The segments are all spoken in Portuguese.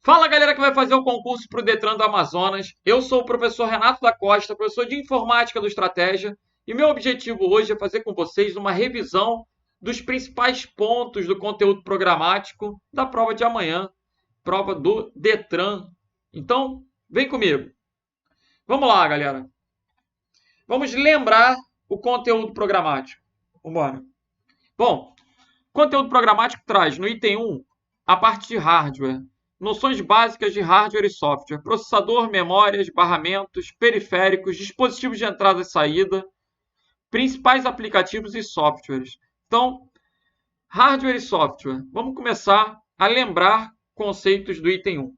Fala, galera que vai fazer o concurso para o Detran do Amazonas. Eu sou o professor Renato da Costa, professor de Informática do Estratégia, e meu objetivo hoje é fazer com vocês uma revisão dos principais pontos do conteúdo programático da prova de amanhã, prova do Detran. Então, vem comigo. Vamos lá, galera. Vamos lembrar o conteúdo programático. Vamos embora. Bom, conteúdo programático traz no item 1 a parte de hardware, noções básicas de hardware e software, processador, memórias, barramentos, periféricos, dispositivos de entrada e saída, principais aplicativos e softwares. Então, hardware e software. Vamos começar a lembrar conceitos do item 1.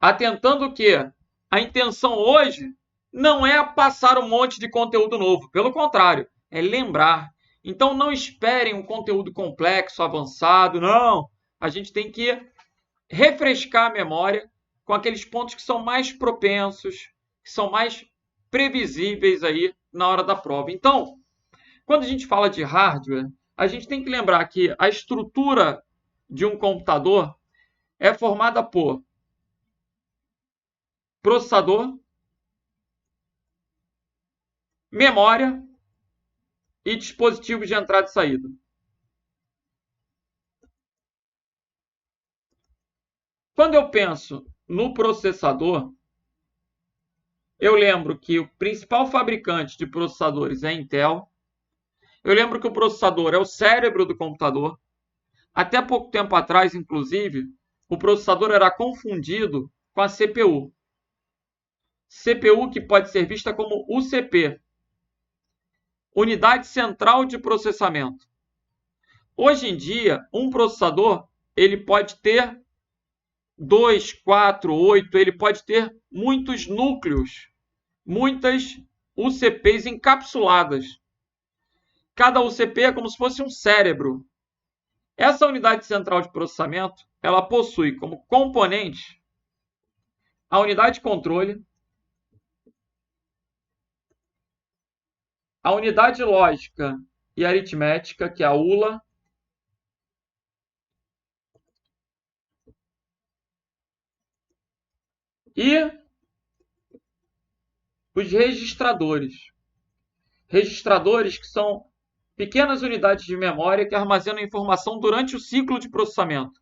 Atentando que a intenção hoje não é passar um monte de conteúdo novo, pelo contrário, é lembrar. Então não esperem um conteúdo complexo, avançado, não. A gente tem que refrescar a memória com aqueles pontos que são mais propensos, que são mais previsíveis aí na hora da prova. Então, quando a gente fala de hardware, a gente tem que lembrar que a estrutura de um computador é formada por processador, memória e dispositivos de entrada e saída. Quando eu penso no processador, eu lembro que o principal fabricante de processadores é a Intel. Eu lembro que o processador é o cérebro do computador. Até pouco tempo atrás, inclusive, o processador era confundido com a CPU. CPU que pode ser vista como UCP, Unidade Central de Processamento. Hoje em dia, um processador ele pode ter 2, 4, 8, ele pode ter muitos núcleos, muitas UCPs encapsuladas. Cada UCP é como se fosse um cérebro. Essa unidade central de processamento, ela possui como componente a unidade de controle, a unidade lógica e aritmética, que é a ULA, e os registradores. Registradores que são pequenas unidades de memória que armazenam informação durante o ciclo de processamento.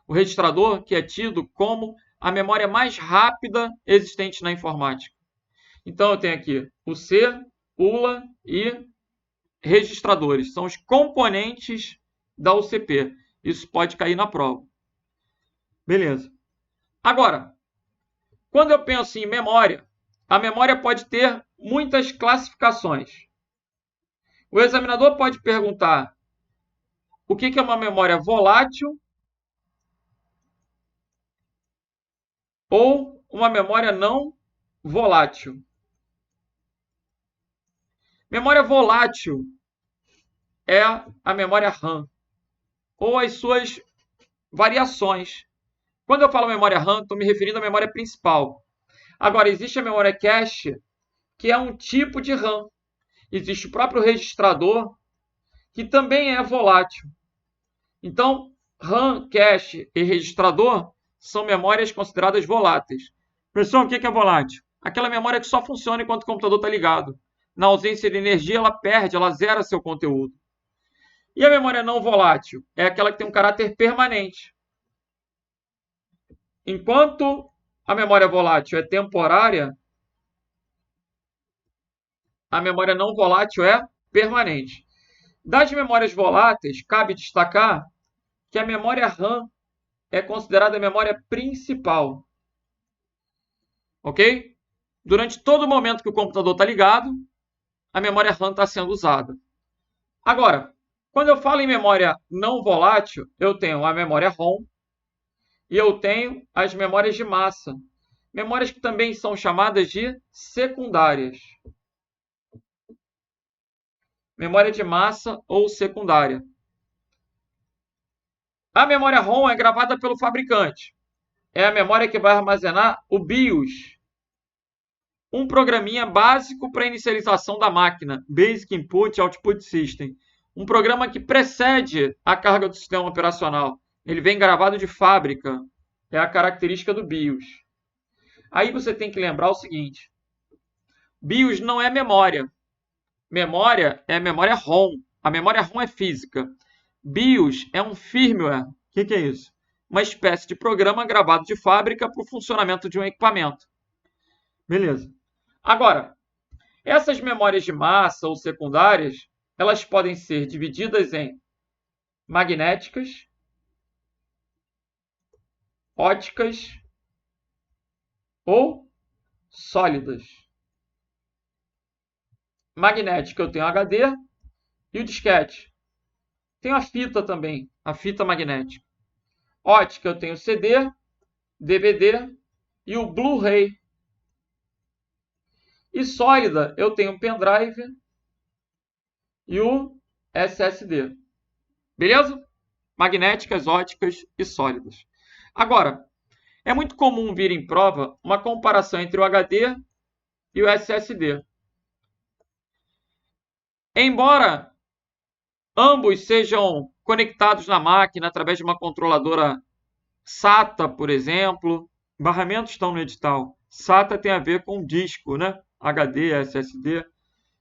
O registrador, que é tido como a memória mais rápida existente na informática. Então, eu tenho aqui o C, ULA e registradores. São os componentes da UCP. Isso pode cair na prova. Beleza. Agora, quando eu penso em memória, a memória pode ter muitas classificações. O examinador pode perguntar o que é uma memória volátil ou uma memória não volátil. Memória volátil é a memória RAM ou as suas variações. Quando eu falo memória RAM, estou me referindo à memória principal. Agora, existe a memória cache, que é um tipo de RAM. Existe o próprio registrador, que também é volátil. Então, RAM, cache e registrador são memórias consideradas voláteis. Pessoal, o que é volátil? Aquela memória que só funciona enquanto o computador está ligado. Na ausência de energia, ela perde, ela zera seu conteúdo. E a memória não volátil? É aquela que tem um caráter permanente. Enquanto a memória volátil é temporária, a memória não volátil é permanente. Das memórias voláteis, cabe destacar que a memória RAM é considerada a memória principal. Ok? Durante todo o momento que o computador está ligado, a memória RAM está sendo usada. Agora, quando eu falo em memória não volátil, eu tenho a memória ROM e eu tenho as memórias de massa. Memórias que também são chamadas de secundárias. Memória de massa ou secundária. A memória ROM é gravada pelo fabricante. É a memória que vai armazenar o BIOS, um programinha básico para inicialização da máquina, Basic Input Output System, um programa que precede a carga do sistema operacional. Ele vem gravado de fábrica. É a característica do BIOS. Aí você tem que lembrar o seguinte. BIOS não é memória. Memória é memória ROM. A memória ROM é física. BIOS é um firmware. O que é isso? Uma espécie de programa gravado de fábrica para o funcionamento de um equipamento. Beleza. Agora, essas memórias de massa ou secundárias, elas podem ser divididas em magnéticas, óticas ou sólidas. Magnética eu tenho HD e o disquete. Tenho a fita também, a fita magnética. Ótica eu tenho CD, DVD e o Blu-ray. E sólida eu tenho o pendrive e o SSD. Beleza? Magnéticas, óticas e sólidas. Agora, é muito comum vir em prova uma comparação entre o HD e o SSD. Embora ambos sejam conectados na máquina através de uma controladora SATA, por exemplo, barramentos estão no edital. SATA tem a ver com disco, né? HD, SSD.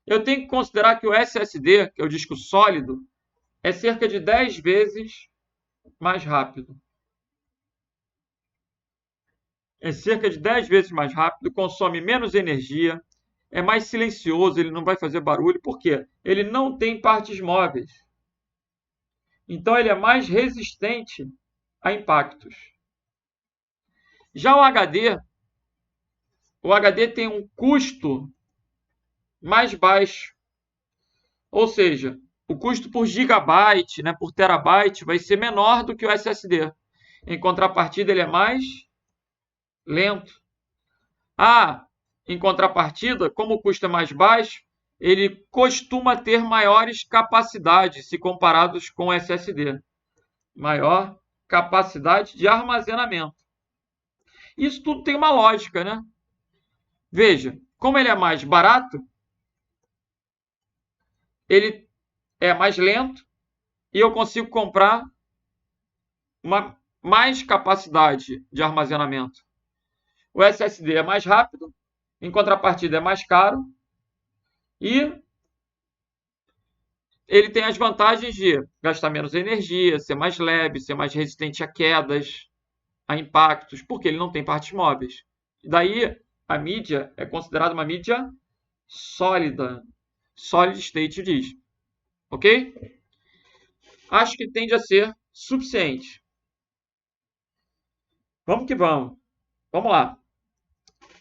Eu tenho que considerar que o SSD, que é o disco sólido, é cerca de 10 vezes mais rápido. É cerca de 10 vezes mais rápido, consome menos energia, é mais silencioso, ele não vai fazer barulho. Por quê? Ele não tem partes móveis. Então, ele é mais resistente a impactos. Já o HD tem um custo mais baixo. Ou seja, o custo por gigabyte, né, por terabyte, vai ser menor do que o SSD. Em contrapartida, ele é mais lento. Em contrapartida, como o custo é mais baixo, ele costuma ter maiores capacidades se comparados com o SSD. Maior capacidade de armazenamento. Isso tudo tem uma lógica, né? Veja, como ele é mais barato, ele é mais lento e eu consigo comprar mais capacidade de armazenamento. O SSD é mais rápido, em contrapartida é mais caro e ele tem as vantagens de gastar menos energia, ser mais leve, ser mais resistente a quedas, a impactos, porque ele não tem partes móveis. Daí a mídia é considerada uma mídia sólida, solid state disk, ok? Acho que tende a ser suficiente. Vamos que vamos. Vamos lá.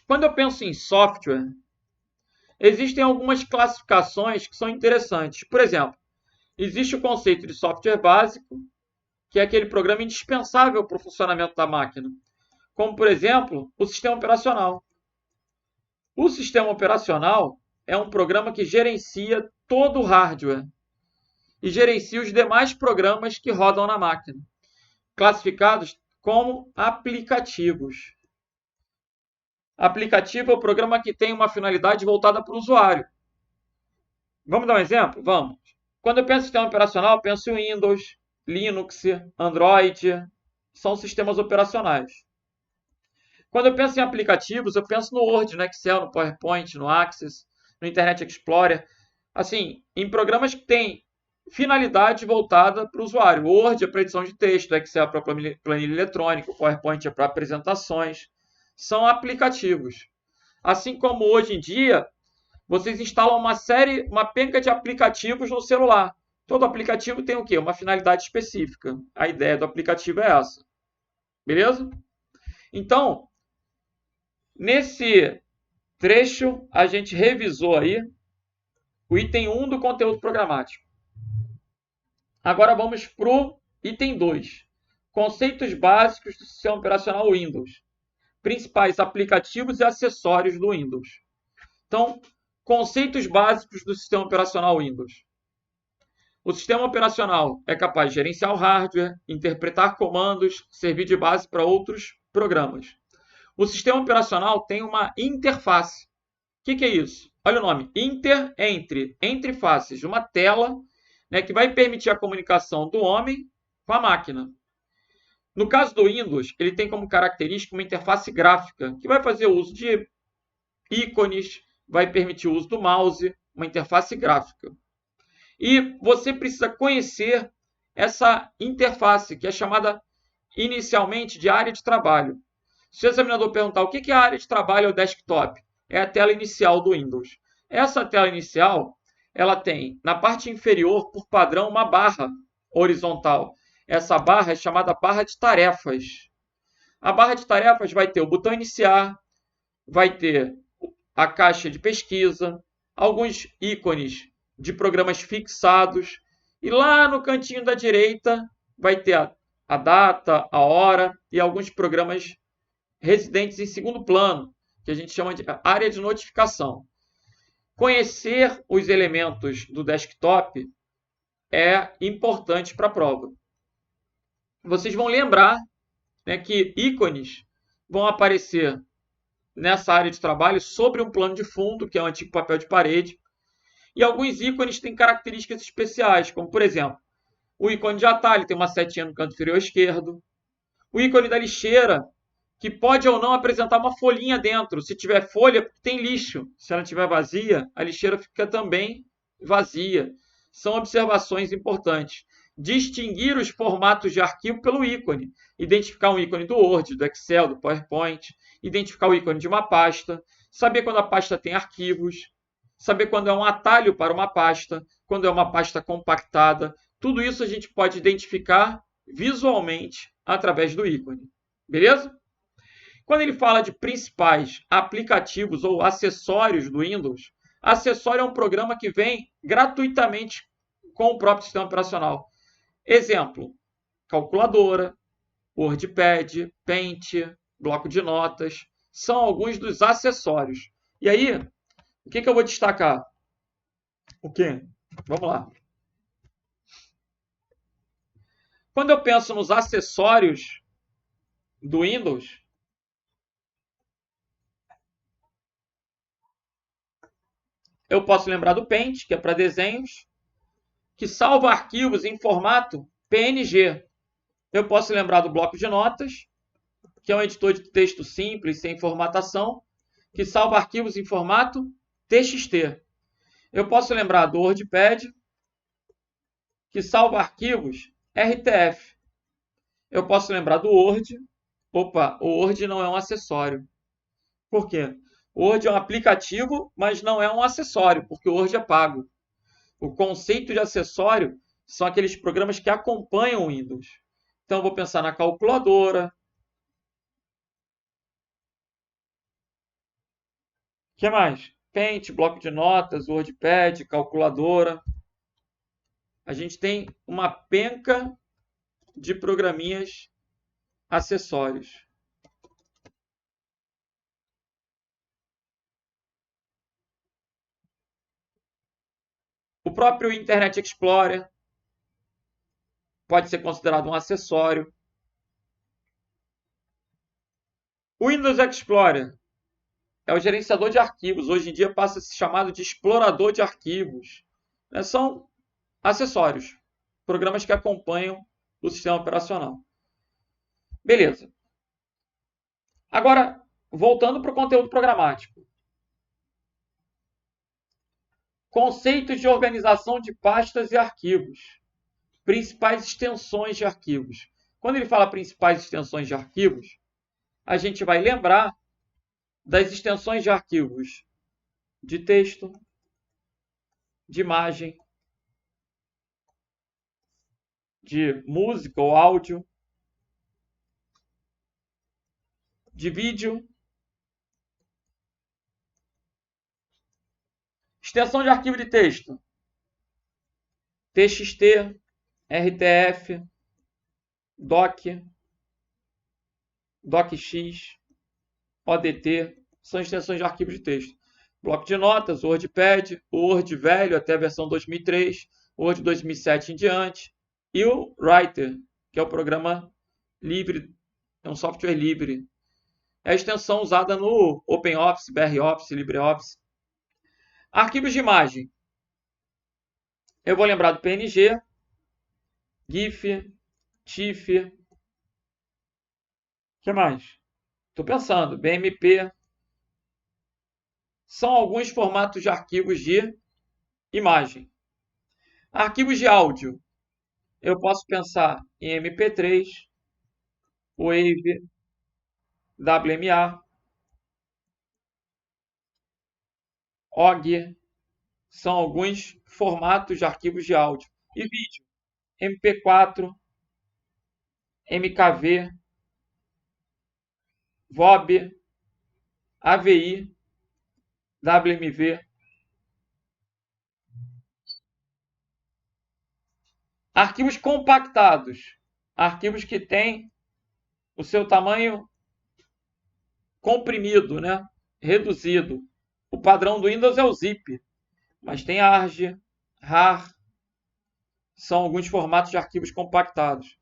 Quando eu penso em software, existem algumas classificações que são interessantes. Por exemplo, existe o conceito de software básico, que é aquele programa indispensável para o funcionamento da máquina. Como, por exemplo, o sistema operacional. O sistema operacional é um programa que gerencia todo o hardware e gerencia os demais programas que rodam na máquina, classificados como aplicativos. Aplicativo é o programa que tem uma finalidade voltada para o usuário. Vamos dar um exemplo? Vamos. Quando eu penso em sistema operacional, eu penso em Windows, Linux, Android. São sistemas operacionais. Quando eu penso em aplicativos, eu penso no Word, no Excel, no PowerPoint, no Access, no Internet Explorer. Assim, em programas que têm finalidade voltada para o usuário. O Word é para edição de texto, o Excel é para planilha eletrônica, o PowerPoint é para apresentações. São aplicativos. Assim como hoje em dia, vocês instalam uma penca de aplicativos no celular. Todo aplicativo tem o quê? Uma finalidade específica. A ideia do aplicativo é essa. Beleza? Então, nesse trecho, a gente revisou aí o item 1 do conteúdo programático. Agora vamos para o item 2. Conceitos básicos do sistema operacional Windows. Principais aplicativos e acessórios do Windows. Então, conceitos básicos do sistema operacional Windows. O sistema operacional é capaz de gerenciar o hardware, interpretar comandos, servir de base para outros programas. O sistema operacional tem uma interface. O que é isso? Olha o nome. Entre faces. Uma tela, né, que vai permitir a comunicação do homem com a máquina. No caso do Windows, ele tem como característica uma interface gráfica, que vai fazer uso de ícones, vai permitir o uso do mouse, uma interface gráfica. E você precisa conhecer essa interface, que é chamada inicialmente de área de trabalho. Se o examinador perguntar o que é a área de trabalho ou desktop, é a tela inicial do Windows. Essa tela inicial, ela tem na parte inferior, por padrão, uma barra horizontal. Essa barra é chamada barra de tarefas. A barra de tarefas vai ter o botão iniciar, vai ter a caixa de pesquisa, alguns ícones de programas fixados, e lá no cantinho da direita vai ter a data, a hora e alguns programas residentes em segundo plano, que a gente chama de área de notificação. Conhecer os elementos do desktop é importante para a prova. Vocês vão lembrar, né, que ícones vão aparecer nessa área de trabalho sobre um plano de fundo, que é o antigo papel de parede. E alguns ícones têm características especiais, como, por exemplo, o ícone de atalho tem uma setinha no canto inferior esquerdo. O ícone da lixeira, que pode ou não apresentar uma folhinha dentro. Se tiver folha, tem lixo. Se ela estiver vazia, a lixeira fica também vazia. São observações importantes. Distinguir os formatos de arquivo pelo ícone. Identificar um ícone do Word, do Excel, do PowerPoint. Identificar o ícone de uma pasta. Saber quando a pasta tem arquivos. Saber quando é um atalho para uma pasta. Quando é uma pasta compactada. Tudo isso a gente pode identificar visualmente através do ícone. Beleza? Quando ele fala de principais aplicativos ou acessórios do Windows, acessório é um programa que vem gratuitamente com o próprio sistema operacional. Exemplo, calculadora, WordPad, Paint, bloco de notas, são alguns dos acessórios. E aí, o que eu vou destacar? O quê? Vamos lá. Quando eu penso nos acessórios do Windows, eu posso lembrar do Paint, que é para desenhos, que salva arquivos em formato PNG. Eu posso lembrar do bloco de notas, que é um editor de texto simples, sem formatação, que salva arquivos em formato TXT. Eu posso lembrar do WordPad, que salva arquivos RTF. Eu posso lembrar do Word. Opa, o Word não é um acessório. Por quê? O Word é um aplicativo, mas não é um acessório, porque o Word é pago. O conceito de acessório são aqueles programas que acompanham o Windows. Então, eu vou pensar na calculadora. O que mais? Paint, bloco de notas, WordPad, calculadora. A gente tem uma penca de programinhas acessórios. O próprio Internet Explorer pode ser considerado um acessório. O Windows Explorer é o gerenciador de arquivos. Hoje em dia passa a ser chamado de explorador de arquivos. São acessórios, programas que acompanham o sistema operacional. Beleza. Agora, voltando para o conteúdo programático. Conceitos de organização de pastas e arquivos. Principais extensões de arquivos. Quando ele fala principais extensões de arquivos, a gente vai lembrar das extensões de arquivos de texto, de imagem, de música ou áudio, de vídeo. Extensão de arquivo de texto. TXT, RTF, DOC, DOCX, ODT, são extensões de arquivo de texto. Bloco de notas, WordPad, o Word velho até a versão 2003, Word 2007 em diante, e o Writer, que é o programa livre, é um software livre. É a extensão usada no OpenOffice, BROffice, LibreOffice. Arquivos de imagem. Eu vou lembrar do PNG, GIF, TIFF, que mais? Estou pensando, BMP. São alguns formatos de arquivos de imagem. Arquivos de áudio. Eu posso pensar em MP3, Wave, WMA, OGG. São alguns formatos de arquivos de áudio. E vídeo. MP4, MKV, VOB, AVI, WMV. Arquivos compactados. Arquivos que têm o seu tamanho comprimido, né? Reduzido. O padrão do Windows é o zip, mas tem ARG, RAR, são alguns formatos de arquivos compactados.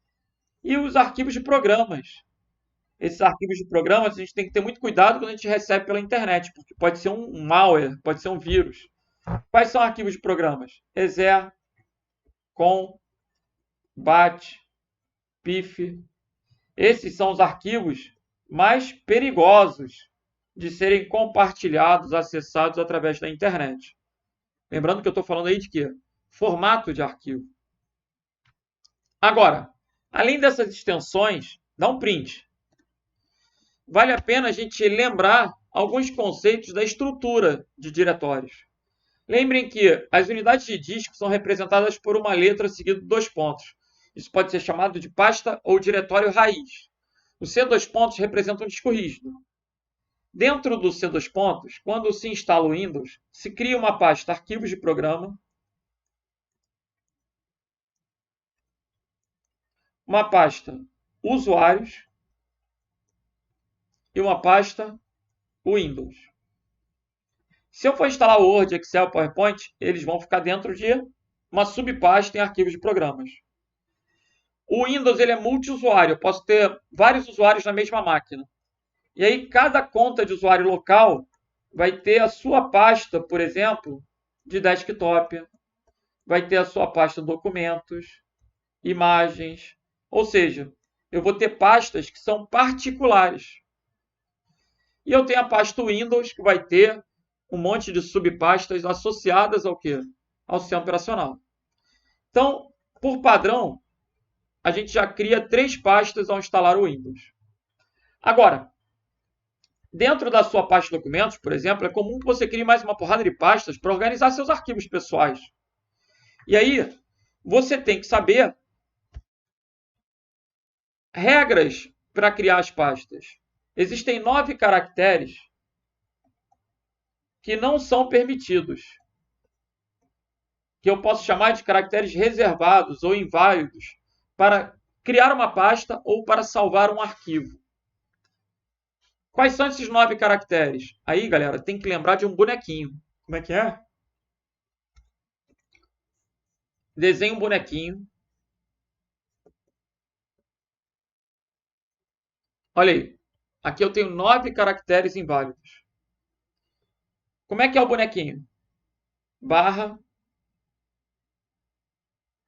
E os arquivos de programas. Esses arquivos de programas a gente tem que ter muito cuidado quando a gente recebe pela internet, porque pode ser um malware, pode ser um vírus. Quais são arquivos de programas? Exe, com, bat, pif. Esses são os arquivos mais perigosos de serem compartilhados, acessados através da internet. Lembrando que eu estou falando aí de quê? Formato de arquivo. Agora, além dessas extensões, dá um print. Vale a pena a gente lembrar alguns conceitos da estrutura de diretórios. Lembrem que as unidades de disco são representadas por uma letra seguida de 2 pontos. Isso pode ser chamado de pasta ou diretório raiz. O C2 pontos representa um disco rígido. Dentro do C2 pontos, quando se instala o Windows, se cria uma pasta arquivos de programa, uma pasta usuários e uma pasta Windows. Se eu for instalar o Word, Excel, PowerPoint, eles vão ficar dentro de uma subpasta em arquivos de programas. O Windows ele é multiusuário, eu posso ter vários usuários na mesma máquina. E aí cada conta de usuário local vai ter a sua pasta, por exemplo, de desktop, vai ter a sua pasta documentos, imagens, ou seja, eu vou ter pastas que são particulares. E eu tenho a pasta Windows, que vai ter um monte de subpastas associadas ao quê? Ao sistema operacional. Então, por padrão, a gente já cria 3 pastas ao instalar o Windows. Agora, dentro da sua pasta de documentos, por exemplo, é comum que você crie mais uma porrada de pastas para organizar seus arquivos pessoais. E aí, você tem que saber regras para criar as pastas. Existem 9 caracteres que não são permitidos, que eu posso chamar de caracteres reservados ou inválidos para criar uma pasta ou para salvar um arquivo. Quais são esses 9 caracteres? Aí, galera, tem que lembrar de um bonequinho. Como é que é? Desenhe um bonequinho. Olha aí. Aqui eu tenho 9 caracteres inválidos. Como é que é o bonequinho? Barra.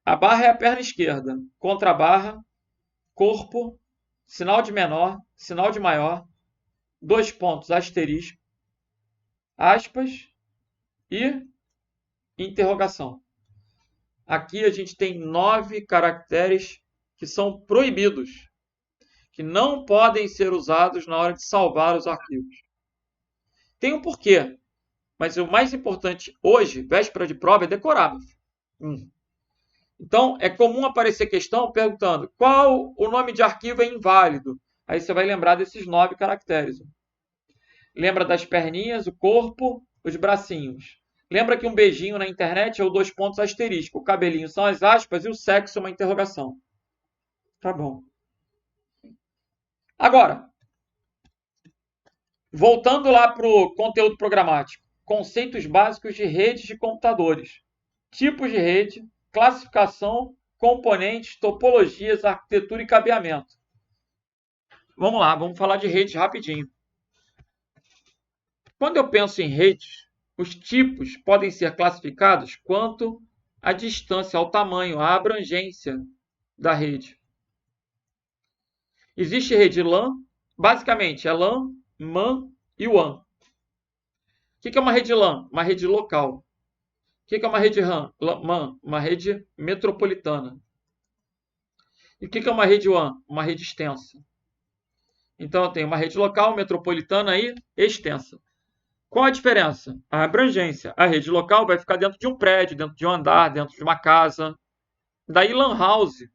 A barra é a perna esquerda. Contra a barra, corpo, sinal de menor, sinal de maior, 2 pontos, asterisco, aspas e interrogação. Aqui a gente tem 9 caracteres que são proibidos, que não podem ser usados na hora de salvar os arquivos. Tem um porquê, mas o mais importante hoje, véspera de prova, é decorar. Então, é comum aparecer questão perguntando qual o nome de arquivo é inválido. Aí você vai lembrar desses 9 caracteres. Lembra das perninhas, o corpo, os bracinhos. Lembra que um beijinho na internet é o 2 pontos asterisco. O cabelinho são as aspas e o sexo é uma interrogação. Tá bom. Agora, voltando lá para o conteúdo programático. Conceitos básicos de redes de computadores. Tipos de rede, classificação, componentes, topologias, arquitetura e cabeamento. Vamos lá, vamos falar de redes rapidinho. Quando eu penso em redes, os tipos podem ser classificados quanto à distância, ao tamanho, à abrangência da rede. Existe rede LAN, Basicamente, é LAN, MAN e WAN. O que é uma rede LAN? Uma rede local. O que é uma rede MAN? Uma rede metropolitana. E o que é uma rede WAN? Uma rede extensa. Então, eu tenho uma rede local, metropolitana e extensa. Qual a diferença? A abrangência. A rede local vai ficar dentro de um prédio, dentro de um andar, dentro de uma casa. Daí, LAN house.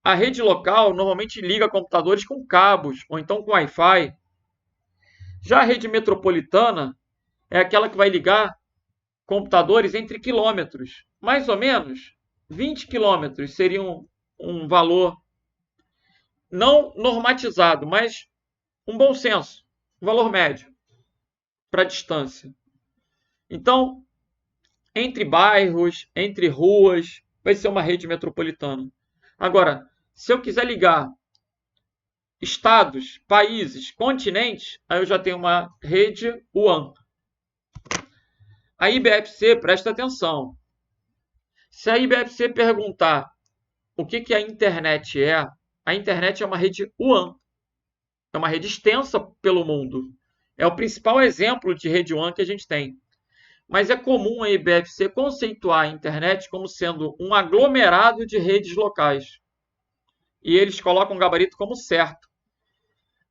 A rede local normalmente liga computadores com cabos ou então com Wi-Fi. Já a rede metropolitana é aquela que vai ligar computadores entre quilômetros. Mais ou menos 20 quilômetros seria um valor não normatizado, mas um bom senso, um valor médio para a distância. Então, entre bairros, entre ruas, vai ser uma rede metropolitana. Agora, se eu quiser ligar estados, países, continentes, aí eu já tenho uma rede WAN. A IBFC, presta atenção. Se a IBFC perguntar o que a internet é, a internet é uma rede WAN. É uma rede extensa pelo mundo. É o principal exemplo de rede WAN que a gente tem. Mas é comum a IBFC conceituar a internet como sendo um aglomerado de redes locais. E eles colocam o gabarito como certo.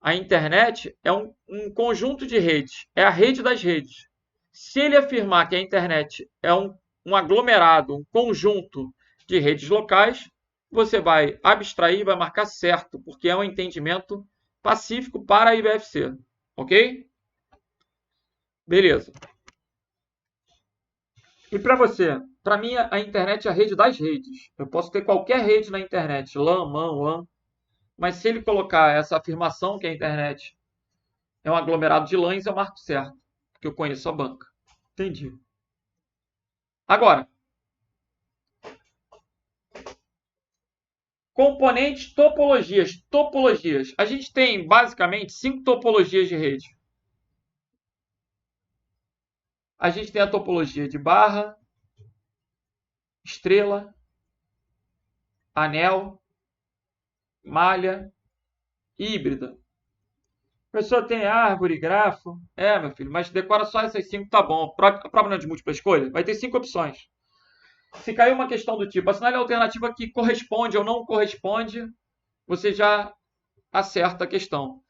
A internet é um conjunto de redes, é a rede das redes. Se ele afirmar que a internet é um aglomerado, um conjunto de redes locais, você vai abstrair e vai marcar certo, porque é um entendimento pacífico para a IBFC. Ok? Beleza. E para você? Para mim, a internet é a rede das redes. Eu posso ter qualquer rede na internet, LAN, MAN, WAN, mas se ele colocar essa afirmação que a internet é um aglomerado de LANs, eu marco certo, porque eu conheço a banca. Entendi. Agora, componentes, topologias. Topologias. A gente tem basicamente 5 topologias de rede. A gente tem a topologia de barra, estrela, anel, malha, híbrida. A pessoa tem árvore, grafo. É, meu filho, mas decora só essas 5, tá bom. Prova não é de múltipla escolha? Vai ter 5 opções. Se cair uma questão do tipo, assinale a alternativa que corresponde ou não corresponde, você já acerta a questão.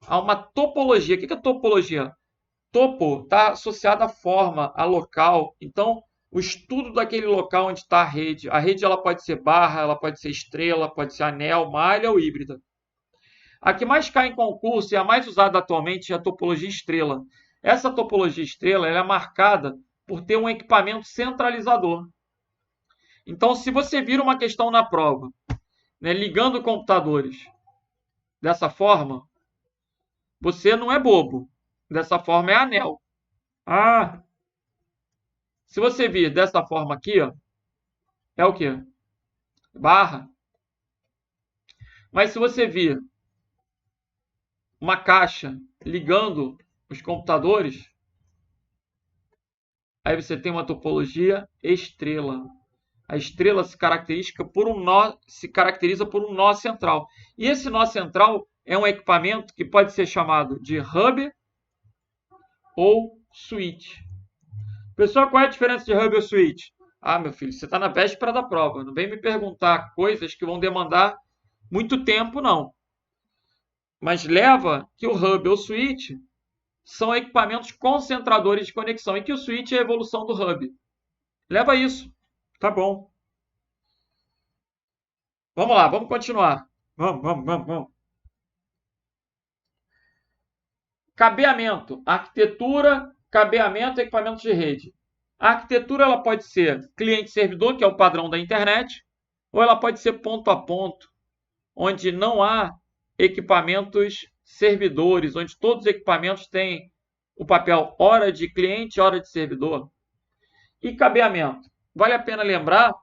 Há uma topologia. O que é topologia? Topo está associado à forma, a local. Então, o estudo daquele local onde está a rede. A rede ela pode ser barra, ela pode ser estrela, pode ser anel, malha ou híbrida. A que mais cai em concurso e a mais usada atualmente é a topologia estrela. Essa topologia estrela ela é marcada por ter um equipamento centralizador. Então, se você vira uma questão na prova, né, ligando computadores dessa forma, você não é bobo. Dessa forma é anel. Ah, se você vir dessa forma aqui, ó, é o quê? Barra. Mas se você vir uma caixa ligando os computadores, aí você tem uma topologia estrela. A estrela se caracteriza por um nó central. E esse nó central é um equipamento que pode ser chamado de hub ou switch. Pessoal, qual é a diferença de hub ou switch? Ah, meu filho, você está na véspera da prova. Não vem me perguntar coisas que vão demandar muito tempo, não. Mas leva que o hub ou switch são equipamentos concentradores de conexão e que o switch é a evolução do hub. Leva isso. Tá bom. Vamos lá, vamos continuar. Vamos. Cabeamento, arquitetura, cabeamento e equipamentos de rede. A arquitetura ela pode ser cliente-servidor, que é o padrão da internet, ou ela pode ser ponto a ponto, onde não há equipamentos servidores, onde todos os equipamentos têm o papel hora de cliente, hora de servidor. E cabeamento. Vale a pena lembrar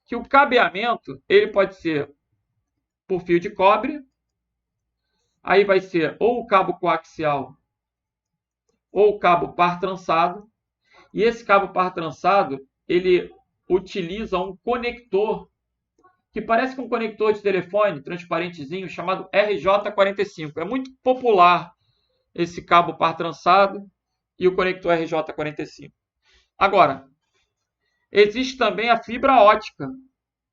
que o cabeamento ele pode ser por fio de cobre, aí vai ser ou o cabo coaxial ou o cabo par trançado. E esse cabo par trançado, ele utiliza um conector que parece com um conector de telefone transparentezinho chamado RJ45. É muito popular esse cabo par trançado e o conector RJ45. Agora, existe também a fibra ótica.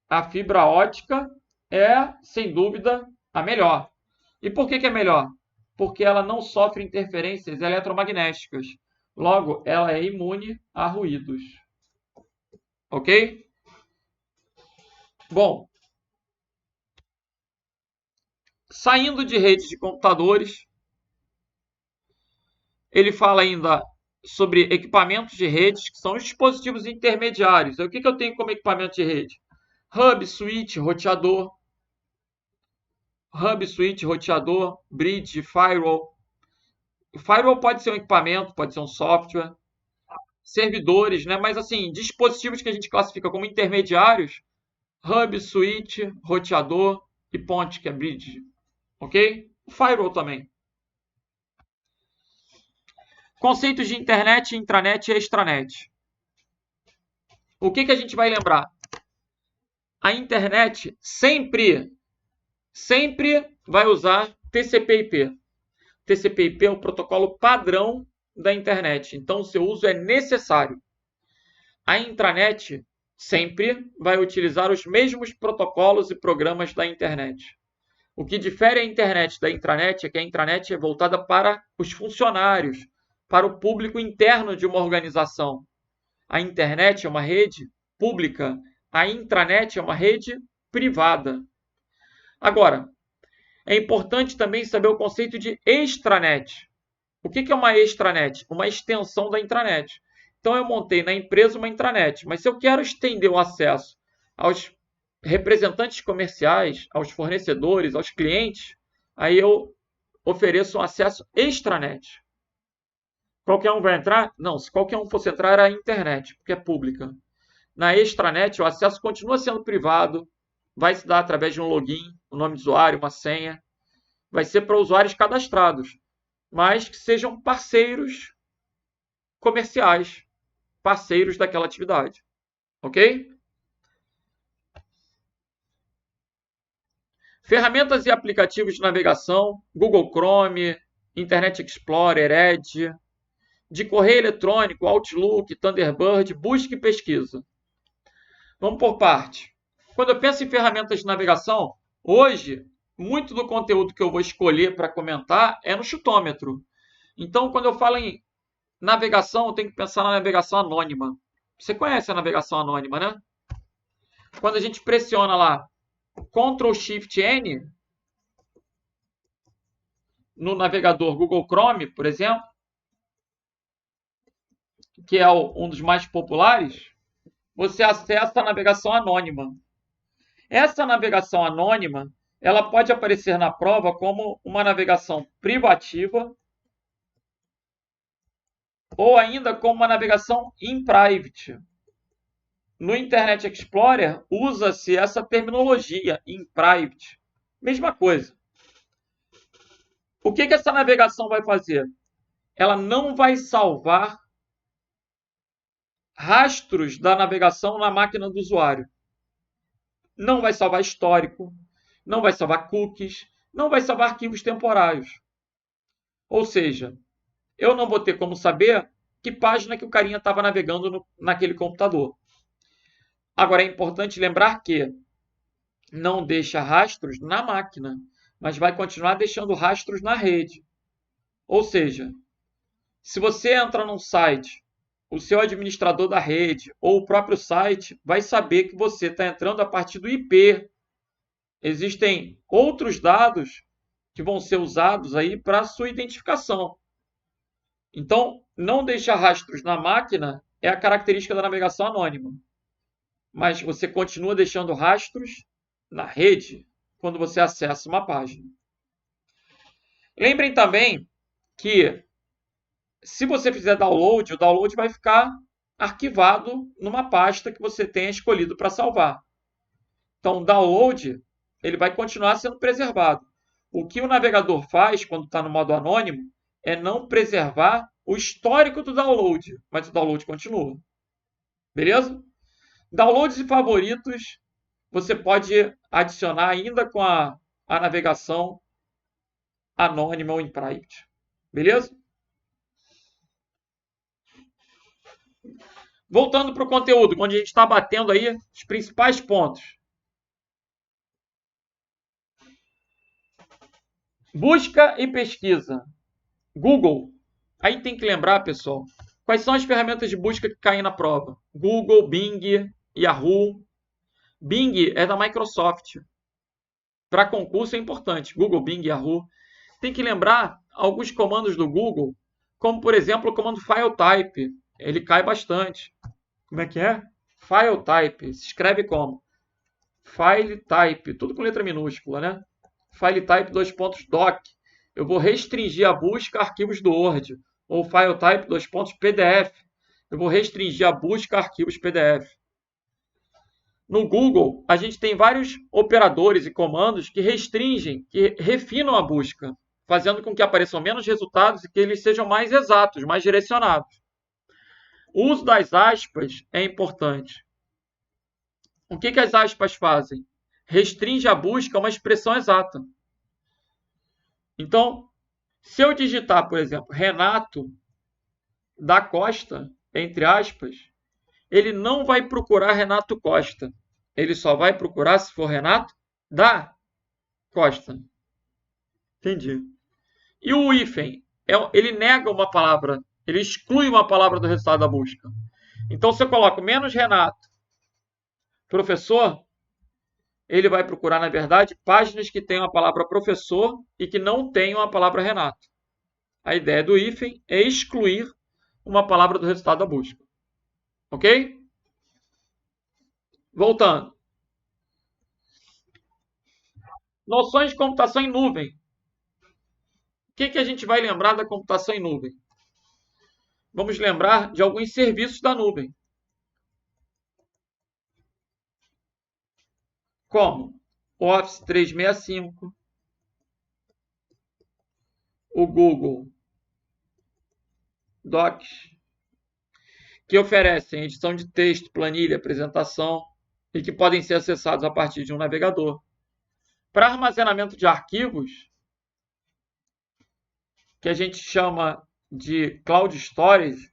A fibra ótica é, sem dúvida, a melhor. E por que é melhor? Porque ela não sofre interferências eletromagnéticas. Logo, ela é imune a ruídos. Ok? Bom, saindo de redes de computadores, ele fala ainda sobre equipamentos de redes, que são os dispositivos intermediários. O que eu tenho como equipamento de rede? Hub, switch, roteador. Hub, switch, roteador, bridge, firewall. O firewall pode ser um equipamento, pode ser um software. Servidores, né? Mas assim, dispositivos que a gente classifica como intermediários, hub, switch, roteador e ponte, que é bridge. Ok? O firewall também. Conceitos de internet, intranet e extranet. O que a gente vai lembrar? A internet sempre vai usar TCP/IP. TCP/IP é o protocolo padrão da internet, então o seu uso é necessário. A intranet sempre vai utilizar os mesmos protocolos e programas da internet. O que difere a internet da intranet é que a intranet é voltada para os funcionários, para o público interno de uma organização. A internet é uma rede pública, a intranet é uma rede privada. Agora, é importante também saber o conceito de extranet. O que é uma extranet? Uma extensão da intranet. Então, eu montei na empresa uma intranet, mas se eu quero estender o acesso aos representantes comerciais, aos fornecedores, aos clientes, aí eu ofereço um acesso extranet. Qualquer um vai entrar? Não, se qualquer um fosse entrar, era a internet, porque é pública. Na extranet, o acesso continua sendo privado, vai se dar através de um login, um nome de usuário, uma senha. Vai ser para usuários cadastrados, mas que sejam parceiros comerciais, parceiros daquela atividade. Ok? Ferramentas e aplicativos de navegação, Google Chrome, Internet Explorer, Edge, de correio eletrônico, Outlook, Thunderbird, busca e pesquisa. Vamos por parte. Quando eu penso em ferramentas de navegação, hoje, muito do conteúdo que eu vou escolher para comentar é no chutômetro. Então, quando eu falo em navegação, eu tenho que pensar na navegação anônima. Você conhece a navegação anônima, né? Quando a gente pressiona lá Ctrl Shift N no navegador Google Chrome, por exemplo, que é um dos mais populares, você acessa a navegação anônima. Essa navegação anônima, ela pode aparecer na prova como uma navegação privativa ou ainda como uma navegação in private. No Internet Explorer, usa-se essa terminologia, in private. Mesma coisa. O que essa navegação vai fazer? Ela não vai salvar rastros da navegação na máquina do usuário. Não vai salvar histórico, não vai salvar cookies, não vai salvar arquivos temporários. Ou seja, eu não vou ter como saber que página que o carinha estava navegando naquele computador. Agora, é importante lembrar que não deixa rastros na máquina, mas vai continuar deixando rastros na rede. Ou seja, se você entra num site, o seu administrador da rede ou o próprio site vai saber que você está entrando a partir do IP. Existem outros dados que vão ser usados aí para a sua identificação. Então, não deixar rastros na máquina é a característica da navegação anônima. Mas você continua deixando rastros na rede quando você acessa uma página. Lembrem também que se você fizer download, o download vai ficar arquivado numa pasta que você tenha escolhido para salvar. Então, o download ele vai continuar sendo preservado. O que o navegador faz quando está no modo anônimo é não preservar o histórico do download, mas o download continua. Beleza? Downloads e favoritos você pode adicionar ainda com a navegação anônima ou em private. Beleza? Voltando para o conteúdo, onde a gente está batendo aí os principais pontos. Busca e pesquisa. Google. Aí tem que lembrar, pessoal, quais são as ferramentas de busca que caem na prova. Google, Bing, Yahoo. Bing é da Microsoft. Para concurso é importante. Google, Bing, Yahoo. Tem que lembrar alguns comandos do Google, como, por exemplo, o comando FileType. Ele cai bastante. Como é que é? FileType. Se escreve como? FileType. Tudo com letra minúscula, né? FileType, doc. Eu vou restringir a busca a arquivos do Word. Ou FileType, PDF. Eu vou restringir a busca a arquivos PDF. No Google, a gente tem vários operadores e comandos que restringem, que refinam a busca, fazendo com que apareçam menos resultados e que eles sejam mais exatos, mais direcionados. O uso das aspas é importante. O que as aspas fazem? Restringe a busca a uma expressão exata. Então, se eu digitar, por exemplo, Renato da Costa, entre aspas, ele não vai procurar Renato Costa. Ele só vai procurar se for Renato da Costa. Entendi. E o hífen, ele nega uma palavra, ele exclui uma palavra do resultado da busca. Então, se eu coloco menos Renato, professor, ele vai procurar, na verdade, páginas que tenham a palavra professor e que não tenham a palavra Renato. A ideia do hífen é excluir uma palavra do resultado da busca. Ok? Voltando. Noções de computação em nuvem. O que a gente vai lembrar da computação em nuvem? Vamos lembrar de alguns serviços da nuvem. Como o Office 365, o Google Docs, que oferecem edição de texto, planilha, apresentação e que podem ser acessados a partir de um navegador. Para armazenamento de arquivos, que a gente chama de Cloud Storage,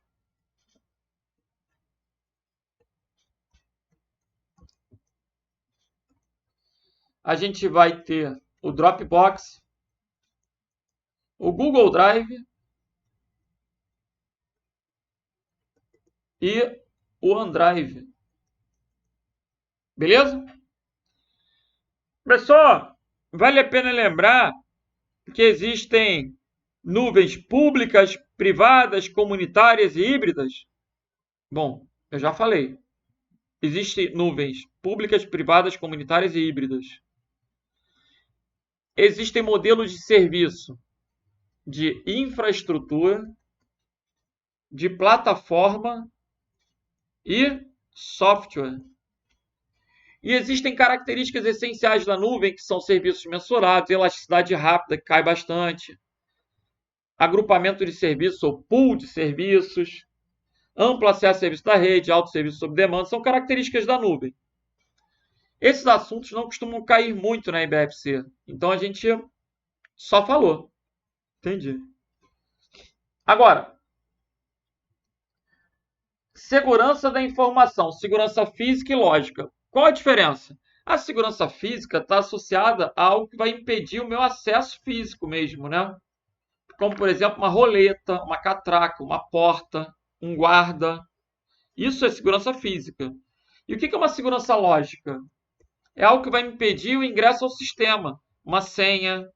a gente vai ter o Dropbox, o Google Drive e o OneDrive. Beleza? Pessoal, vale a pena lembrar que existem nuvens públicas, privadas, comunitárias e híbridas? Bom, eu já falei. Existem nuvens públicas, privadas, comunitárias e híbridas. Existem modelos de serviço de infraestrutura, de plataforma e software. E existem características essenciais da nuvem, que são serviços mensurados, elasticidade rápida, que cai bastante, agrupamento de serviços ou pool de serviços, amplo acesso a serviço da rede, alto serviço sob demanda, são características da nuvem. Esses assuntos não costumam cair muito na IBFC, então a gente só falou. Entendi. Agora, segurança da informação, segurança física e lógica. Qual a diferença? A segurança física está associada a algo que vai impedir o meu acesso físico mesmo, né? Como, por exemplo, uma roleta, uma catraca, uma porta, um guarda. Isso é segurança física. E o que é uma segurança lógica? É algo que vai impedir o ingresso ao sistema. Uma senha.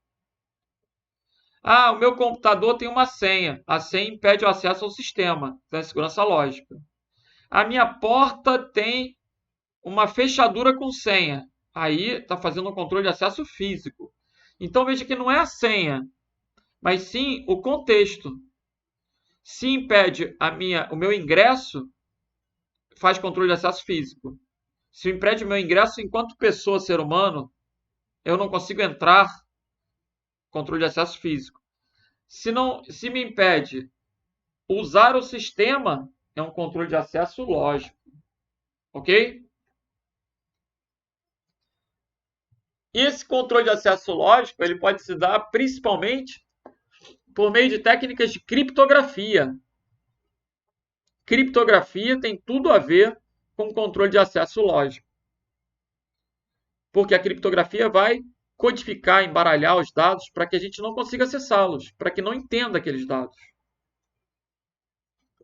Ah, o meu computador tem uma senha. A senha impede o acesso ao sistema. Então é segurança lógica. A minha porta tem uma fechadura com senha. Aí está fazendo um controle de acesso físico. Então veja que não é a senha, mas sim o contexto. Se impede o meu ingresso, faz controle de acesso físico. Se impede o meu ingresso enquanto pessoa, ser humano, eu não consigo entrar, controle de acesso físico. Se me impede usar o sistema, é um controle de acesso lógico. Ok? E esse controle de acesso lógico ele pode se dar principalmente por meio de técnicas de criptografia. Criptografia tem tudo a ver com controle de acesso lógico. Porque a criptografia vai codificar, embaralhar os dados para que a gente não consiga acessá-los, para que não entenda aqueles dados.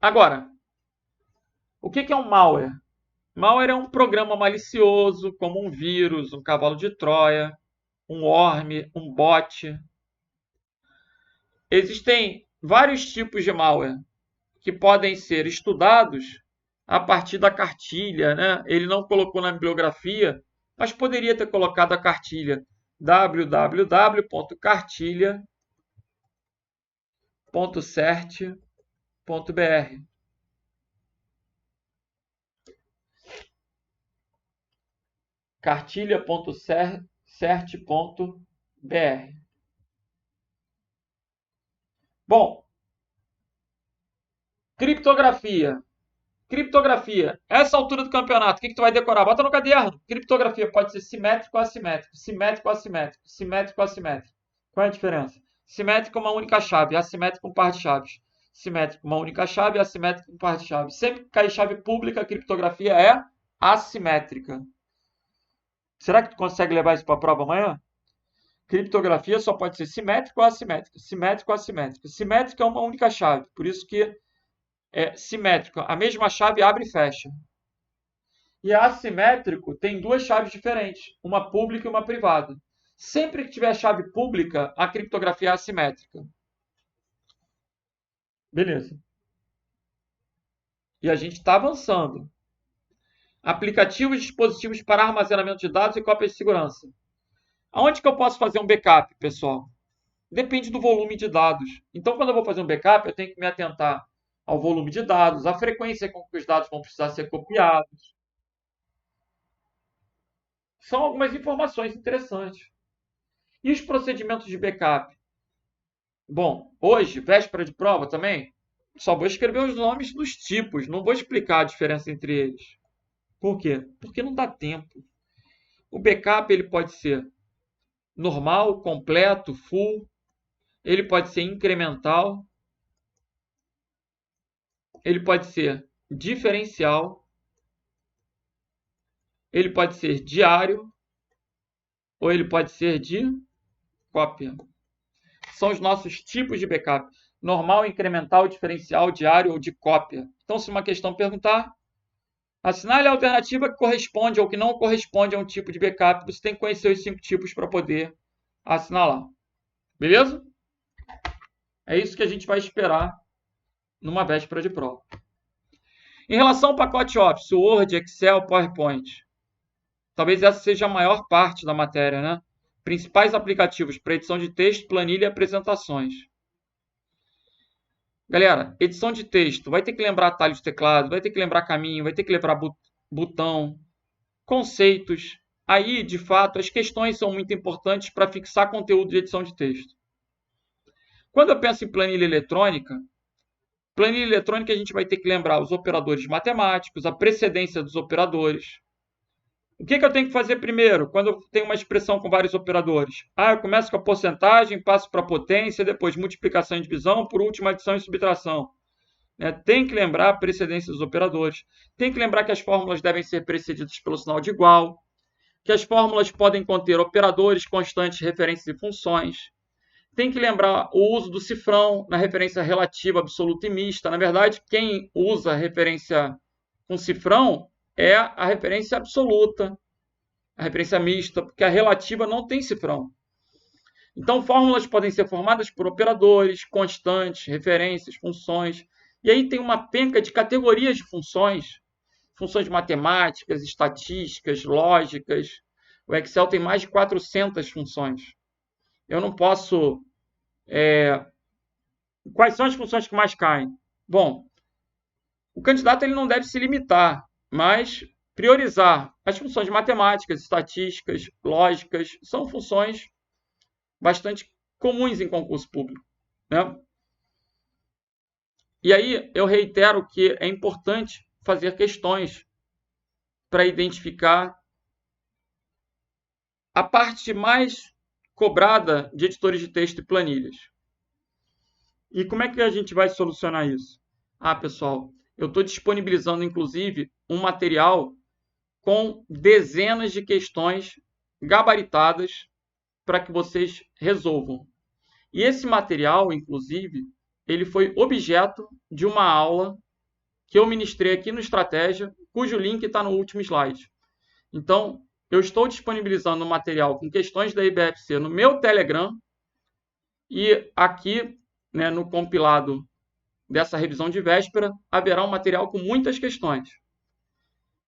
Agora, o que é um malware? Malware é um programa malicioso, como um vírus, um cavalo de Troia, um worm, um bot. Existem vários tipos de malware que podem ser estudados a partir da cartilha, né? Ele não colocou na bibliografia, mas poderia ter colocado a cartilha www.cartilha.cert.br. cartilha.cert.br. Bom, criptografia. Criptografia. Essa altura do campeonato, o que tu vai decorar? Bota no caderno. Criptografia pode ser simétrico ou assimétrico. Simétrico ou assimétrico. Simétrico ou assimétrico. Qual é a diferença? Simétrico uma única chave. Assimétrico um par de chaves. Simétrico uma única chave. Assimétrico um par de chaves. Sempre que cair chave pública, a criptografia é assimétrica. Será que tu consegue levar isso para a prova amanhã? Criptografia só pode ser simétrica ou assimétrica. Simétrico ou assimétrica. Simétrica é uma única chave. Por isso que é simétrico. A mesma chave abre e fecha. E assimétrico tem duas chaves diferentes, uma pública e uma privada. Sempre que tiver chave pública, a criptografia é assimétrica. Beleza. E a gente está avançando. Aplicativos e dispositivos para armazenamento de dados e cópias de segurança. Aonde que eu posso fazer um backup, pessoal? Depende do volume de dados. Então, quando eu vou fazer um backup, eu tenho que me atentar ao volume de dados, à frequência com que os dados vão precisar ser copiados. São algumas informações interessantes. E os procedimentos de backup? Bom, hoje, véspera de prova também, só vou escrever os nomes dos tipos, não vou explicar a diferença entre eles. Por quê? Porque não dá tempo. O backup ele pode ser normal, completo, full, ele pode ser incremental, ele pode ser diferencial, ele pode ser diário ou ele pode ser de cópia. São os nossos tipos de backup. Normal, incremental, diferencial, diário ou de cópia. Então, se uma questão perguntar, assinale a alternativa que corresponde ou que não corresponde a um tipo de backup. Você tem que conhecer os 5 tipos para poder assinalar. Beleza? É isso que a gente vai esperar numa véspera de prova. Em relação ao pacote Office, Word, Excel, PowerPoint, talvez essa seja a maior parte da matéria, né? Principais aplicativos para edição de texto, planilha e apresentações. Galera, edição de texto, vai ter que lembrar atalho de teclado, vai ter que lembrar caminho, vai ter que lembrar botão, conceitos. Aí, de fato, as questões são muito importantes para fixar conteúdo de edição de texto. Quando eu penso em planilha eletrônica a gente vai ter que lembrar os operadores matemáticos, a precedência dos operadores. O que eu tenho que fazer primeiro, quando eu tenho uma expressão com vários operadores? Eu começo com a porcentagem, passo para a potência, depois multiplicação e divisão, por último adição e subtração. Tem que lembrar a precedência dos operadores. Tem que lembrar que as fórmulas devem ser precedidas pelo sinal de igual, que as fórmulas podem conter operadores, constantes, referências e funções. Tem que lembrar o uso do cifrão na referência relativa, absoluta e mista. Na verdade, quem usa a referência com cifrão é a referência absoluta, a referência mista, porque a relativa não tem cifrão. Então, fórmulas podem ser formadas por operadores, constantes, referências, funções. E aí tem uma penca de categorias de funções. Funções matemáticas, estatísticas, lógicas. O Excel tem mais de 400 funções. Eu não posso... Quais são as funções que mais caem? Bom, o candidato ele não deve se limitar, mas priorizar. As funções matemáticas, estatísticas, lógicas, são funções bastante comuns em concurso público, né? E aí eu reitero que é importante fazer questões para identificar a parte mais cobrada de editores de texto e planilhas. E como é que a gente vai solucionar isso? Ah, pessoal, eu estou disponibilizando, inclusive, um material com dezenas de questões gabaritadas para que vocês resolvam. E esse material, inclusive, ele foi objeto de uma aula que eu ministrei aqui no Estratégia, cujo link está no último slide. Então, eu estou disponibilizando um material com questões da IBFC no meu Telegram e aqui, né, no compilado dessa revisão de véspera, haverá um material com muitas questões.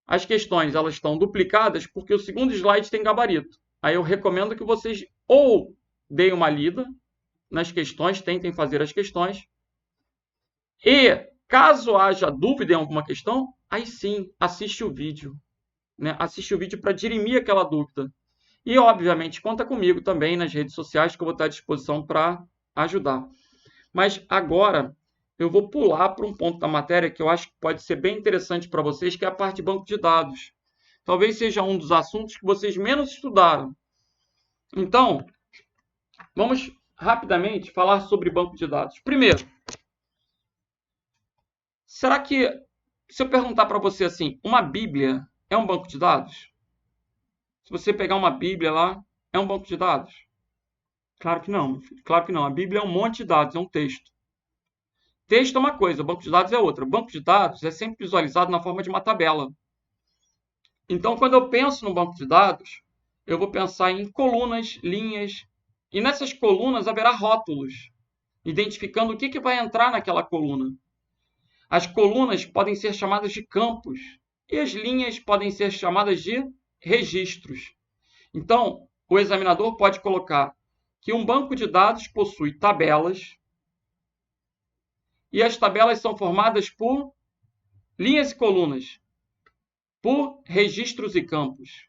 As questões elas estão duplicadas porque o segundo slide tem gabarito. Aí eu recomendo que vocês ou deem uma lida nas questões, tentem fazer as questões, e caso haja dúvida em alguma questão, aí sim, assiste o vídeo. Né? Assiste o vídeo para dirimir aquela dúvida. E, obviamente, conta comigo também nas redes sociais que eu vou estar à disposição para ajudar. Mas agora eu vou pular para um ponto da matéria que eu acho que pode ser bem interessante para vocês, que é a parte de banco de dados. Talvez seja um dos assuntos que vocês menos estudaram. Então, vamos rapidamente falar sobre banco de dados. Primeiro, será que, se eu perguntar para você assim, uma Bíblia é um banco de dados? Se você pegar uma Bíblia lá, é um banco de dados? Claro que não, claro que não. A Bíblia é um monte de dados, é um texto. Texto é uma coisa, banco de dados é outra. Banco de dados é sempre visualizado na forma de uma tabela. Então, quando eu penso no banco de dados, eu vou pensar em colunas, linhas, e nessas colunas haverá rótulos, identificando o que vai entrar naquela coluna. As colunas podem ser chamadas de campos, e as linhas podem ser chamadas de registros. Então, o examinador pode colocar que um banco de dados possui tabelas, e as tabelas são formadas por linhas e colunas, por registros e campos.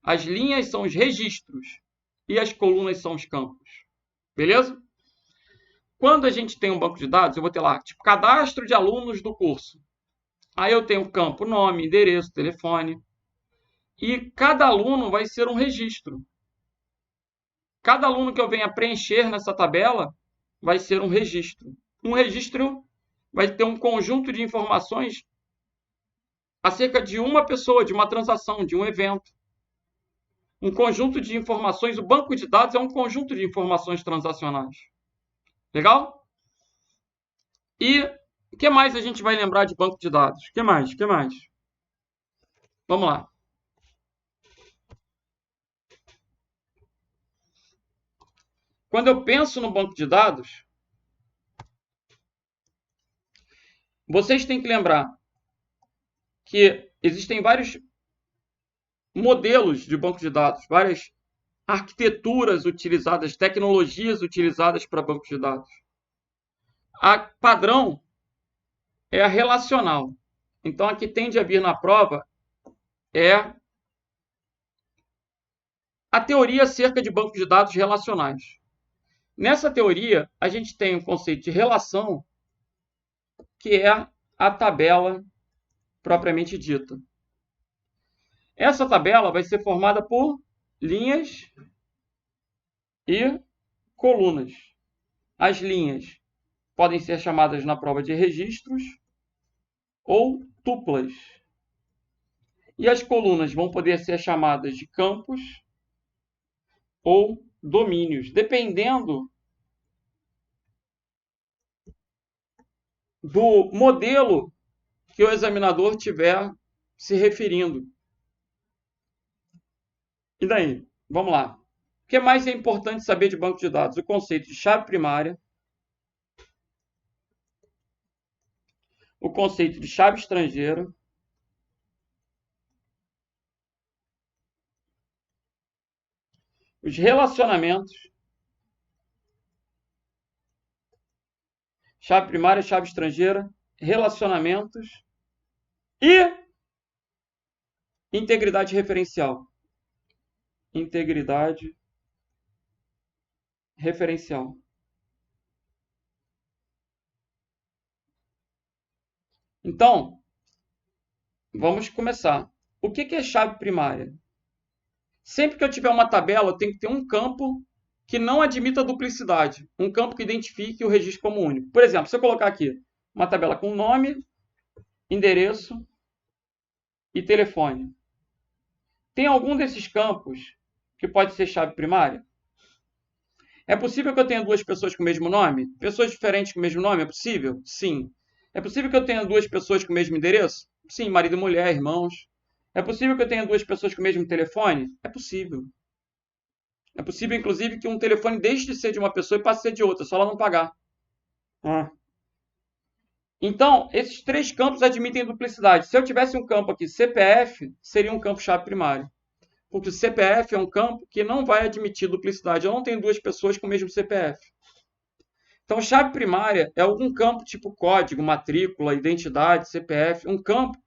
As linhas são os registros e as colunas são os campos. Beleza? Quando a gente tem um banco de dados, eu vou ter lá, tipo, cadastro de alunos do curso. Aí eu tenho o campo nome, endereço, telefone. E cada aluno vai ser um registro. Cada aluno que eu venha preencher nessa tabela vai ser um registro. Um registro vai ter um conjunto de informações acerca de uma pessoa, de uma transação, de um evento. Um conjunto de informações, o banco de dados é um conjunto de informações transacionais. Legal? E o que mais a gente vai lembrar de banco de dados? O que mais? O que mais? Vamos lá. Quando eu penso no banco de dados, vocês têm que lembrar que existem vários modelos de banco de dados, várias arquiteturas utilizadas, tecnologias utilizadas para banco de dados. A padrão é a relacional. Então, a que tende a vir na prova é a teoria acerca de bancos de dados relacionais. Nessa teoria, a gente tem o conceito de relação, que é a tabela propriamente dita. Essa tabela vai ser formada por linhas e colunas. As linhas podem ser chamadas na prova de registros ou tuplas. E as colunas vão poder ser chamadas de campos ou domínios, dependendo do modelo que o examinador estiver se referindo. E daí? Vamos lá. O que mais é importante saber de banco de dados? O conceito de chave primária, o conceito de chave estrangeira, os relacionamentos, chave primária, chave estrangeira, relacionamentos e integridade referencial. Integridade referencial. Então, vamos começar. O que é chave primária? Sempre que eu tiver uma tabela, eu tenho que ter um campo que não admita duplicidade. Um campo que identifique o registro como único. Por exemplo, se eu colocar aqui uma tabela com nome, endereço e telefone. Tem algum desses campos que pode ser chave primária? É possível que eu tenha duas pessoas com o mesmo nome? Pessoas diferentes com o mesmo nome? É possível? Sim. É possível que eu tenha duas pessoas com o mesmo endereço? Sim, marido e mulher, irmãos. É possível que eu tenha duas pessoas com o mesmo telefone? É possível. É possível, inclusive, que um telefone deixe de ser de uma pessoa e passe a ser de outra, só ela não pagar. Ah. Então, esses três campos admitem duplicidade. Se eu tivesse um campo aqui, CPF, seria um campo chave primário. Porque o CPF é um campo que não vai admitir duplicidade. Eu não tenho duas pessoas com o mesmo CPF. Então, chave primária é algum campo tipo código, matrícula, identidade, CPF, um campo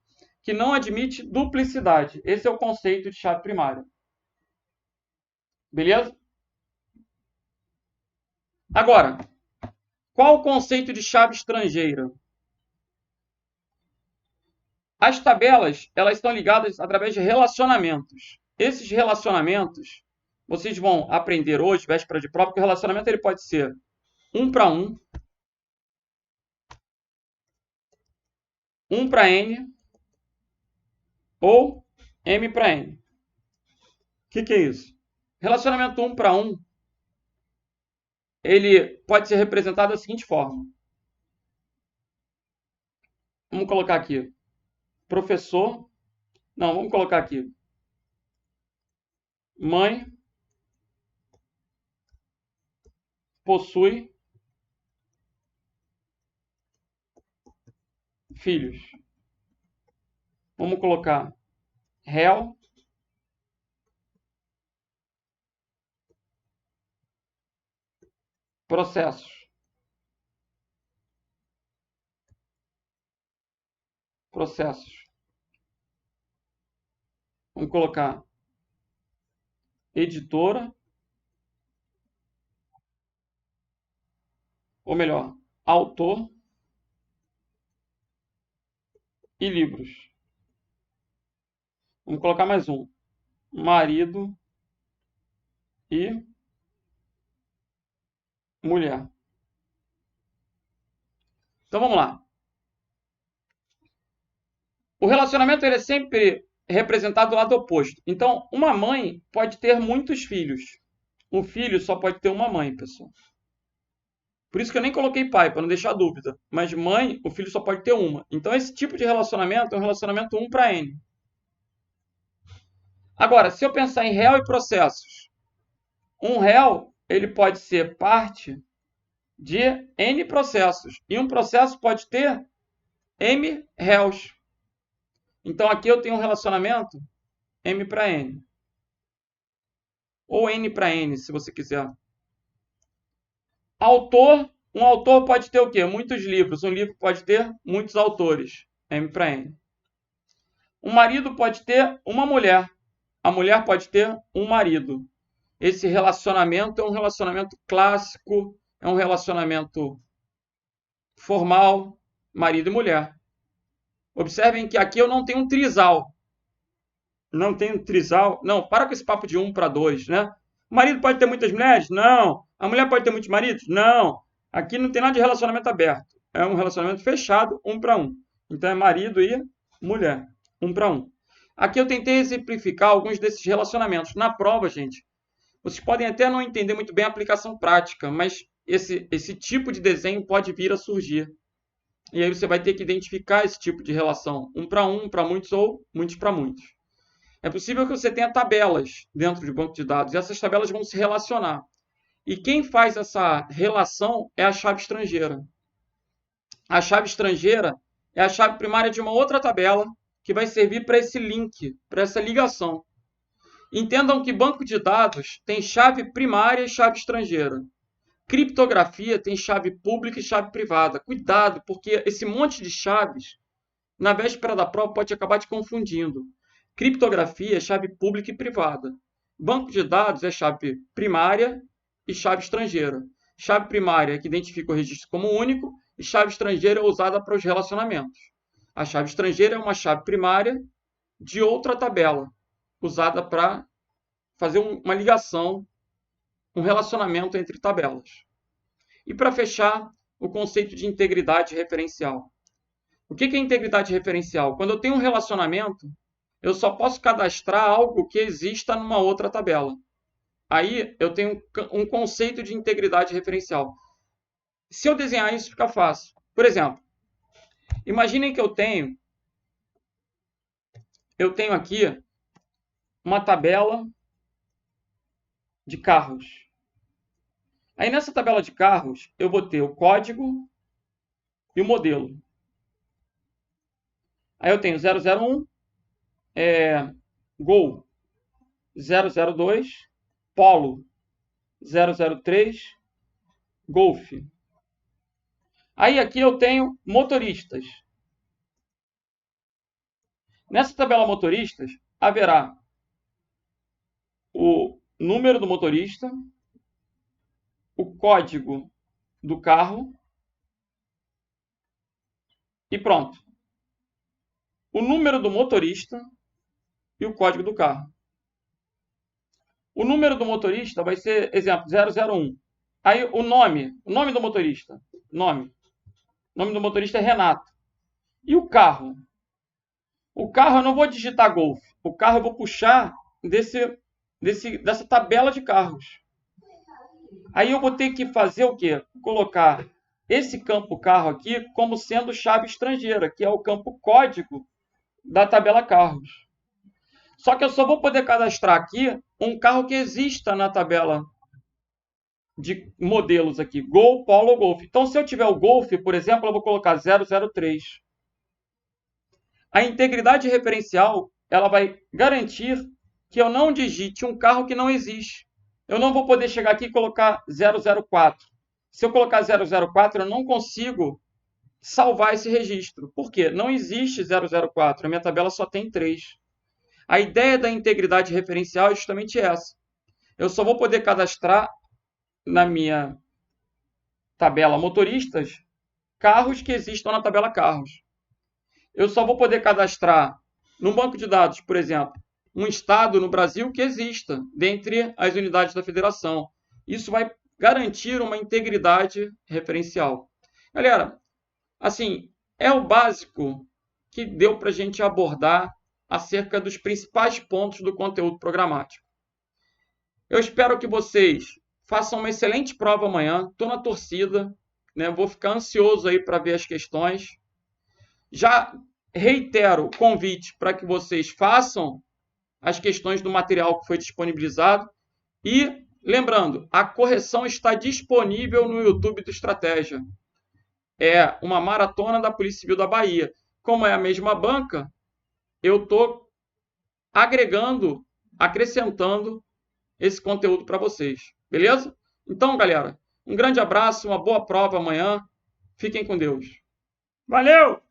que não admite duplicidade. Esse é o conceito de chave primária. Beleza? Agora, qual o conceito de chave estrangeira? As tabelas, elas estão ligadas através de relacionamentos. Esses relacionamentos, vocês vão aprender hoje, véspera de prova, que o relacionamento ele pode ser 1 para 1, 1 para N ou M para N. O que é isso? Relacionamento 1 para 1, ele pode ser representado da seguinte forma. Vamos colocar aqui. Professor. Não, vamos colocar aqui. Mãe possui filhos. Vamos colocar réu processos. Vamos colocar editora, ou melhor, autor e livros. Vamos colocar mais um. Marido e mulher. Então vamos lá. O relacionamento ele é sempre representado do lado oposto. Então, uma mãe pode ter muitos filhos. Um filho só pode ter uma mãe, pessoal. Por isso que eu nem coloquei pai, para não deixar dúvida. Mas mãe, o filho só pode ter uma. Então, esse tipo de relacionamento é um relacionamento 1 para N. Agora, se eu pensar em réu e processos, um réu ele pode ser parte de N processos. E um processo pode ter M réus. Então, aqui eu tenho um relacionamento M para N. Ou N para N, se você quiser. Autor, um autor pode ter o quê? Muitos livros. Um livro pode ter muitos autores. M para N. Um marido pode ter uma mulher. A mulher pode ter um marido. Esse relacionamento é um relacionamento clássico, é um relacionamento formal, marido e mulher. Observem que aqui eu não tenho um trisal. Não tenho trisal. Não, para com esse papo de 1 para 2, né? O marido pode ter muitas mulheres? Não. A mulher pode ter muitos maridos? Não. Aqui não tem nada de relacionamento aberto. É um relacionamento fechado, 1 para 1. Então é marido e mulher, 1 para 1. Aqui eu tentei exemplificar alguns desses relacionamentos. Na prova, gente, vocês podem até não entender muito bem a aplicação prática, mas esse tipo de desenho pode vir a surgir. E aí você vai ter que identificar esse tipo de relação, 1 para muitos ou muitos para muitos. É possível que você tenha tabelas dentro de banco de dados, e essas tabelas vão se relacionar. E quem faz essa relação é a chave estrangeira. A chave estrangeira é a chave primária de uma outra tabela que vai servir para esse link, para essa ligação. Entendam que banco de dados tem chave primária e chave estrangeira. Criptografia tem chave pública e chave privada. Cuidado, porque esse monte de chaves, na véspera da prova, pode acabar te confundindo. Criptografia é chave pública e privada. Banco de dados é chave primária e chave estrangeira. Chave primária é que identifica o registro como único e chave estrangeira é usada para os relacionamentos. A chave estrangeira é uma chave primária de outra tabela, usada para fazer uma ligação, um relacionamento entre tabelas. E para fechar, o conceito de integridade referencial. O que é integridade referencial? Quando eu tenho um relacionamento, eu só posso cadastrar algo que exista numa outra tabela. Aí eu tenho um conceito de integridade referencial. Se eu desenhar isso, fica fácil. Por exemplo, imaginem que eu tenho aqui uma tabela de carros. Aí nessa tabela de carros, eu vou ter o código e o modelo. Aí eu tenho 001, Gol 002, Polo 003, Golf. Aí aqui eu tenho motoristas. Nessa tabela motoristas, haverá o número do motorista, o código do carro e pronto. O número do motorista e o código do carro. O número do motorista vai ser, exemplo, 001. Aí o nome do motorista, o nome do motorista é Renato. E o carro? O carro eu não vou digitar Golf. O carro eu vou puxar dessa tabela de carros. Aí eu vou ter que fazer o quê? Colocar esse campo carro aqui como sendo chave estrangeira, que é o campo código da tabela carros. Só que eu só vou poder cadastrar aqui um carro que exista na tabela de modelos aqui, Gol, Polo ou Golf. Então, se eu tiver o Golf, por exemplo, eu vou colocar 003. A integridade referencial, ela vai garantir que eu não digite um carro que não existe. Eu não vou poder chegar aqui e colocar 004. Se eu colocar 004, eu não consigo salvar esse registro. Por quê? Não existe 004, a minha tabela só tem 3. A ideia da integridade referencial é justamente essa. Eu só vou poder cadastrar na minha tabela motoristas carros que existam na tabela carros. Eu só vou poder cadastrar no banco de dados, por exemplo, um estado no Brasil que exista dentre as unidades da federação. Isso vai garantir uma integridade referencial. Galera, assim, é o básico que deu para a gente abordar acerca dos principais pontos do conteúdo programático. Eu espero que vocês façam uma excelente prova amanhã. Estou na torcida, né? Vou ficar ansioso aí para ver as questões. Já reitero o convite para que vocês façam as questões do material que foi disponibilizado. E, lembrando, a correção está disponível no YouTube do Estratégia. É uma maratona da Polícia Civil da Bahia. Como é a mesma banca, eu estou agregando, acrescentando esse conteúdo para vocês. Beleza? Então, galera, um grande abraço, uma boa prova amanhã. Fiquem com Deus. Valeu!